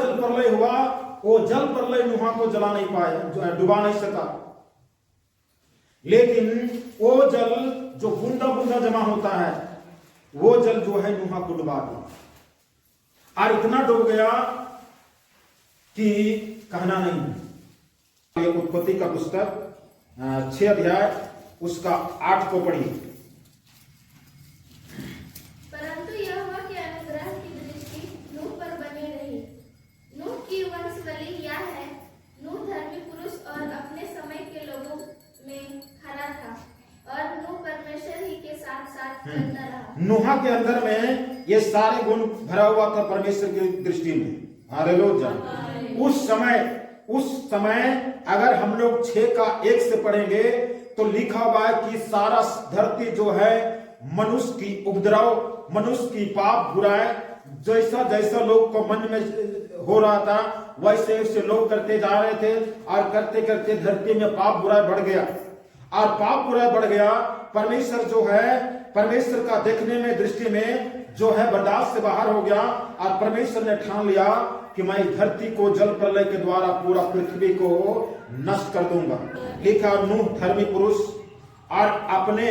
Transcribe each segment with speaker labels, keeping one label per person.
Speaker 1: जल प्रलय हुआ, वो जल प्रलय नूहा को जला नहीं पाया, डुबा नहीं सका। लेकिन वो जल जो बूंदा बूंदा जमा होता है, वो जल जो है नूहा को डुबा दिया, और इतना डूब गया कि कहना नहीं। उत्पत्ति का पुस्तक 6 अध्याय उसका 8 को पढ़िए।
Speaker 2: परंतु यहोवा के अनुग्रह की दृष्टि नूह पर बनी रही। नूह की वंशावली यह है, नूह धर्मी पुरुष और अपने समय के लोगों में खरा था, और नूह परमेश्वर ही के साथ साथ चलता रहा।
Speaker 1: नूहा के अंदर में ये सारे गुण भरा हुआ था परमेश्वर की दृष्टि में। हालेलुया। उस समय अगर हम लोग 6 का 1 से पढ़ेंगे तो लिखा हुआ है कि सारा धरती जो है मनुष्य की उपद्रव, मनुष्य की पाप बुराई, जैसा जैसा लोग को मन में हो रहा था वैसे वैसे लोग करते जा रहे थे, और करते करते धरती में पाप बुराई बढ़ गया, और पाप बुराई बढ़ गया। परमेश्वर जो है, परमेश्वर का देखने में दृष्टि में जो है बर्दाश्त से बाहर हो गया, और परमेश्वर ने ठान लिया कि मैं इस धरती को जल प्रलय के द्वारा पूरा पृथ्वी को नष्ट कर दूंगा। लिखा नूह धर्मी पुरुष और अपने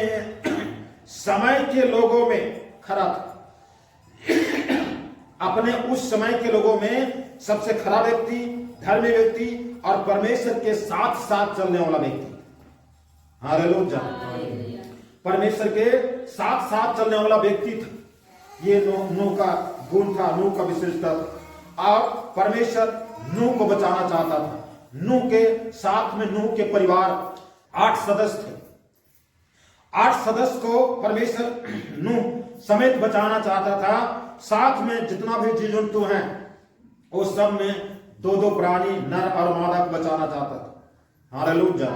Speaker 1: समय के लोगों में खरा था। अपने उस समय के लोगों में सबसे खरा व्यक्ति, धर्मी व्यक्ति और परमेश्वर के साथ साथ चलने वाला व्यक्ति। हालेलुया। परमेश्वर के साथ साथ चलने वाला व्यक्ति था। ये नूह का गुण था, नूह का विशेषता। और परमेश्वर नूह को बचाना चाहता था। नूह के साथ में नूह के परिवार 8 सदस्य थे। 8 सदस्य को परमेश्वर नूह समेत बचाना चाहता था। साथ में जितना भी जीव जंतु हैं वो सब में 2-2 प्राणी, नर और मादा को बचाना चाहता था। हालेलुया।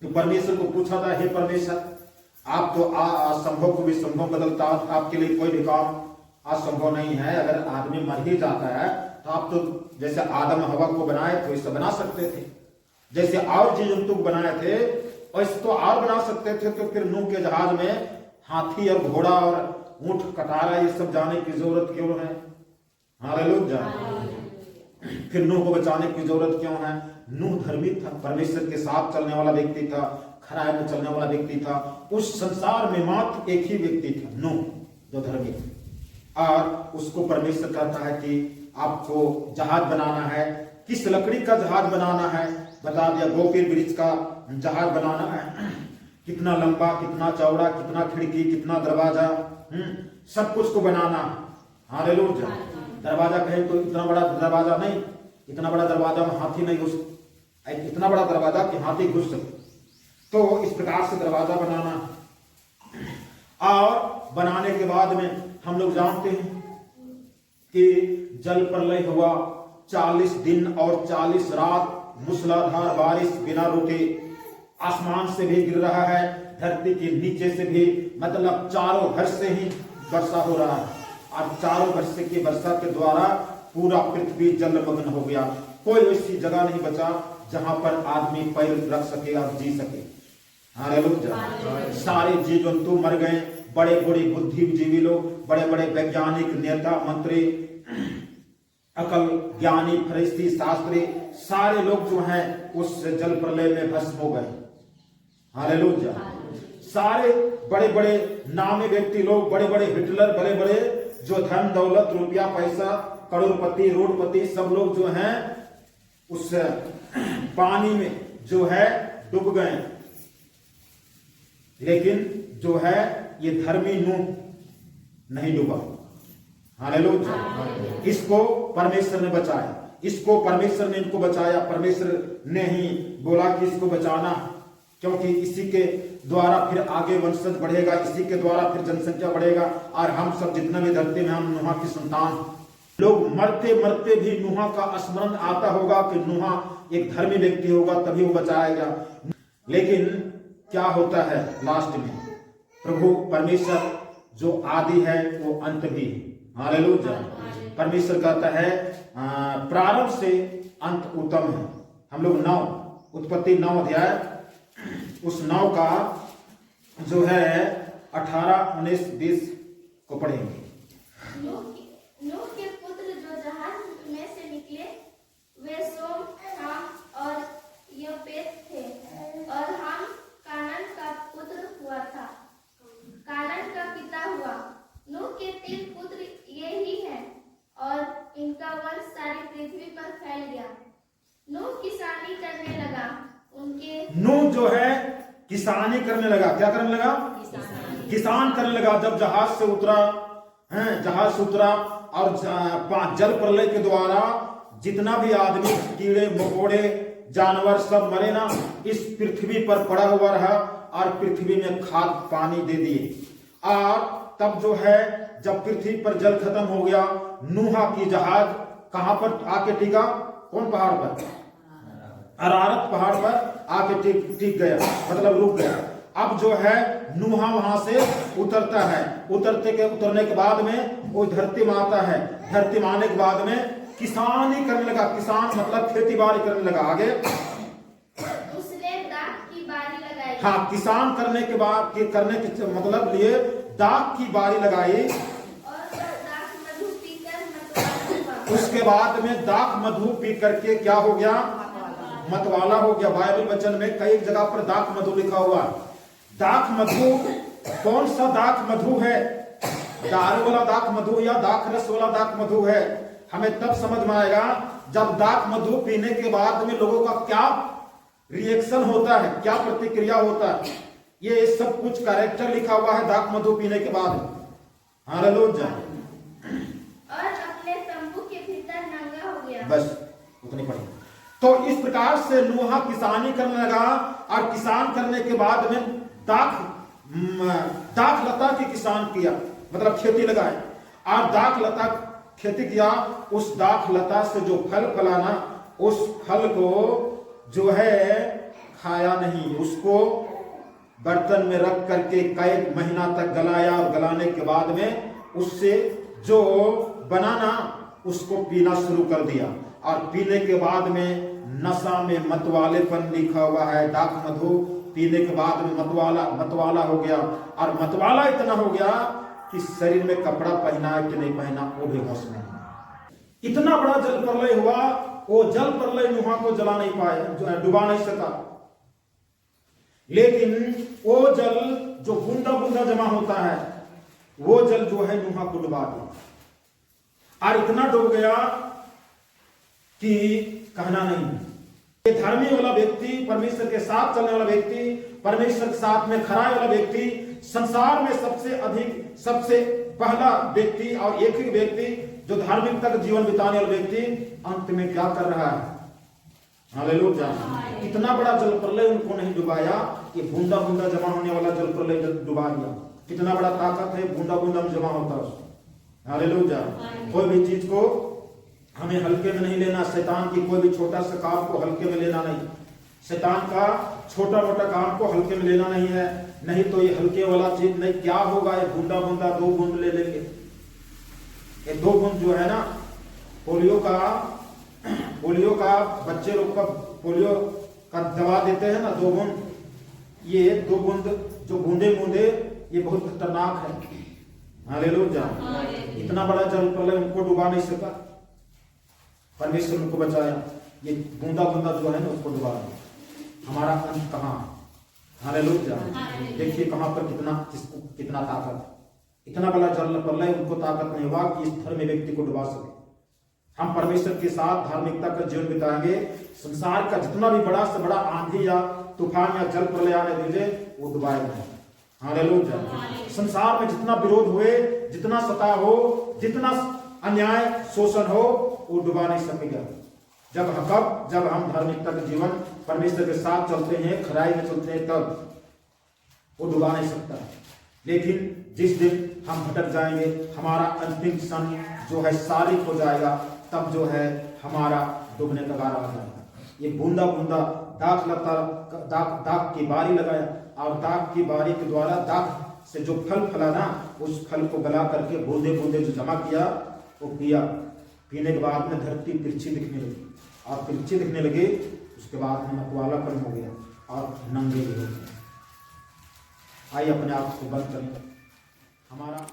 Speaker 1: तो परमेश्वर को पूछा था, हे परमेश्वर, आप तो असंभव को भी संभव बदलता, आपके लिए कोई भी काम असंभव नहीं है। अगर आदमी मर ही जाता है तो आप तो जैसे आदम हवा को बनाए थे वैसे बना सकते थे, जैसे और जीव जंतु को बनाए थे वैसे तो और बना सकते थे। तो फिर नूह के जहाज में हाथी और घोड़ा और ऊंट, कटारा ये सब जाने की जरूरत क्यों है? हालेलुया। फिर नूह को बचाने की जरूरत क्यों है? नूह धर्मी था, परमेश्वर के साथ चलने वाला व्यक्ति था, खराई में चलने वाला व्यक्ति था। उस संसार में मात्र एक ही व्यक्ति था, नूह, जो धर्मी था। और उसको परमेश्वर कहता है कि आपको जहाज बनाना है। किस लकड़ी का जहाज बनाना है बता दिया। गोपीर वृक्ष का जहाज बनाना है। कितना लंबा, कितना चौड़ा, कितना खिड़की, कितना दरवाजा, सब कुछ को बनाना है। हालेलुया। दरवाजा कहें तो इतना बड़ा दरवाजा नहीं, इतना बड़ा दरवाजा में हाथी नहीं घुस, इतना बड़ा दरवाजा कि हाथी घुस सके। तो इस प्रकार से दरवाजा बनाना। और बनाने के बाद में हम लोग जानते हैं कि जल प्रलय हुआ। 40 दिन और 40 रात मूसलाधार बारिश बिना रुके आसमान से भी गिर रहा है, धरती के नीचे से भी, मतलब चारों घर से ही वर्षा हो रहा है। और चारों वर्ष की वर्षा के द्वारा पूरा पृथ्वी जलमग्न हो गया। कोई ऐसी जगह नहीं बचा जहां पर आदमी पैर रख सके और जी सके। हालेलुया। सारे जीव जंतु मर गए। बड़े बड़े बुद्धिजीवी लोग, बड़े बड़े वैज्ञानिक, नेता, मंत्री, अकल ज्ञानी, फरिश्ती, शास्त्री, सारे लोग जो हैं उस जल प्रलय में भस्म हो गए। हालेलुया। सारे बड़े बड़े नामी व्यक्ति लोग, बड़े बड़े हिटलर, बड़े बड़े जो धन दौलत रुपया पैसा, करोड़पति, रोडपति, सब लोग जो हैं उस पानी में जो है डूब गए। लेकिन जो है ये धर्मी नूह नहीं डूबा। हालेलुया। इसको परमेश्वर ने बचाया, इसको परमेश्वर ने इनको बचाया। परमेश्वर ने ही बोला कि इसको बचाना, क्योंकि इसी के द्वारा फिर आगे वंशज बढ़ेगा, इसी के द्वारा फिर जनसंख्या बढ़ेगा, और हम सब जितना भी धरती में हम नूहा की संतान। लोग मरते मरते भी नूहा का स्मरण आता होगा कि नूहा एक धर्मी व्यक्ति होगा, तभी वो बचाएगा। लेकिन क्या होता है लास्ट में? प्रभु परमेश्वर जो आदि है वो अंत भी है। हालेलुया। परमेश्वर कहता है प्रारंभ से अंत उत्तम है। हम लोग 9 उत्पत्ति 9 अध्याय उस 9 का जो है 18, 19, 20 को पढ़ेंगे।
Speaker 2: नूह के पुत्र जो जहाज वे सोम, हाम और यपेत थे, और हाम कानान का पुत्र हुआ था। कानान का पिता हुआ। नूह के 3 पुत्र ये ही हैं, और इनका वंश सारी पृथ्वी पर फैल गया। नूह किसानी करने लगा। उनके
Speaker 1: नूह जो है किसानी करने लगा। क्या करने लगा? किसान करने लगा। जब जहाज से उतरा, जहाज से उतरा और जल प्रलय के द्वारा जितना भी आदमी, कीड़े मकोड़े, जानवर सब मरे ना, इस पृथ्वी पर पड़ा हुआ रहा और पृथ्वी में खाद पानी दे दिए। और तब जो है जब पृथ्वी पर जल खत्म हो गया, नूहा की जहाज कहां पर आके टिका? कौन पहाड़ पर? अरारत पहाड़ पर आके टिक गया, मतलब रुक गया। अब जो है नूहा वहां से उतरता है। उतरने के बाद में वो धरती में आता है। धरती में आने के बाद में किसानी करने लगा। किसान मतलब खेती बाड़ी करने लगा। आगे
Speaker 2: उसने दाख की बारी लगाई।
Speaker 1: हाँ, किसान करने के बाद करने के मतलब लिए दाख की बारी लगाई।
Speaker 2: और दाख मधु पीकर मतवाला हुआ।
Speaker 1: उसके बाद में दाख मधु पी करके क्या हो गया? मतवाला हो गया। बाइबल वचन में कई जगह पर दाख मधु लिखा हुआ। दाख मधु कौन सा दाख मधु है? दारू वाला दाख मधु या दाख रस वाला दाख मधु है? हमें तब समझ में आएगा जब दाख मधु पीने के बाद में लोगों का क्या रिएक्शन होता है, क्या प्रतिक्रिया होता है। ये सब कुछ कैरेक्टर लिखा हुआ है दाख मधु पीने के बाद। हालेलुया।
Speaker 2: और अपने तंबू के भीतर नंगा हो गया।
Speaker 1: बस उतनी पड़ी। तो इस प्रकार से नूहा किसानी करने लगा, और किसान करने के बाद में दाख लता की किसान किया, मतलब खेती लगाए। और दाख लता खेती किया। उस दाख लता से जो फल फलाना, उस फल को जो है खाया नहीं, उसको बर्तन में रख करके कई महीना तक गलाया, और गलाने के बाद में उससे जो बनाना उसको पीना शुरू कर दिया। और पीने के बाद में नशा में मतवालेपन लिखा हुआ है। दाख मधु पीने के बाद में मतवाला हो गया। और मतवाला इतना हो गया कि शरीर में कपड़ा पहना है कि नहीं पहना वो भी होश में नहीं। इतना बड़ा जल प्रलय हुआ। वो जल प्रलय नूहा को जला नहीं पाया, जो डुबा नहीं सका। लेकिन वो जल जो बूंदा बूंदा जमा होता है, वो जल जो है नूहा को डुबा दिया। और इतना डूब गया कि कहना नहीं। ये धर्मी वाला व्यक्ति, परमेश्वर के साथ चलने वाला व्यक्ति, परमेश्वर के साथ में खड़ा वाला व्यक्ति, संसार में सबसे अधिक, सबसे पहला व्यक्ति और एक ही व्यक्ति जो धार्मिकता का जीवन बिताने वाला व्यक्ति अंत में क्या कर रहा है? हालेलुया। इतना बड़ा जल प्रलय उनको नहीं डुबाया, ये बूंदा बूंदा जमा होने वाला जल प्रलय डुबा दिया। कितना बड़ा ताकत है, बूंदा बूंदा में जमा होता है। हालेलुया। कोई भी चीज को हमें हल्के में नहीं लेना। शैतान की कोई भी छोटा सा काम को हल्के में लेना नहीं। शैतान का छोटा मोटा काम को हल्के में लेना नहीं है। नहीं तो ये हल्के वाला चीज नहीं, क्या होगा? ये बूंदा बूंदा 2 बूंद ले लेंगे। ये 2 बूंद जो है ना, पोलियो का बच्चे लोग का पोलियो का दवा देते हैं ना, 2 बूंद। ये 2 बूंद जो बूंदे बूंदे ये बहुत खतरनाक है। हालेलुया। इतना बड़ा जल प्रलय उनको डुबा नहीं सका, परमेश्वर उनको बचाया। ये बूंदा बूंदा जो है ना उसको डुबा दिया। हमारा अंत कहाँ? हालेलुया। देखिए कहां पर कितना ताकत है। इतना बड़ा जल प्रलय उनको ताकत नहीं हुआ कि इस धर्मी व्यक्ति को डुबा सके। हम परमेश्वर के साथ धार्मिकता का जीवन बिताएंगे, संसार का जितना भी बड़ा से बड़ा आंधी या तूफान या जल प्रलय आने दीजिए, वो डुबाएगा। हालेलुया। संसार में जितना विरोध हुए, जितना सता हो, जितना अन्याय शोषण हो, वो डुबा नहीं सकेगा। जब हम धार्मिकता का जीवन परमेश्वर के साथ चलते हैं, खराई में चलते हैं, तब वो डुबा नहीं सकता। लेकिन जिस दिन हम भटक जाएंगे, हमारा अंतिम क्षण जो है सारिक हो जाएगा, तब जो है हमारा डूबने का गारा आ जाएगा। ये बूंदा बूंदा दाख की बारी लगाया, और दाख की बारी के द्वारा दाख से जो फल फलाना, उस फल को गला करके बूंदे बूंदे जो जमा किया वो पिया। पीने के बाद में धरती तिरछी दिखने लगी, और तिरछी दिखने लगी, उसके बाद में मतवालापन हो गया और नंगे भी हो गए। आइए अपने आप को बंद करें। हमारा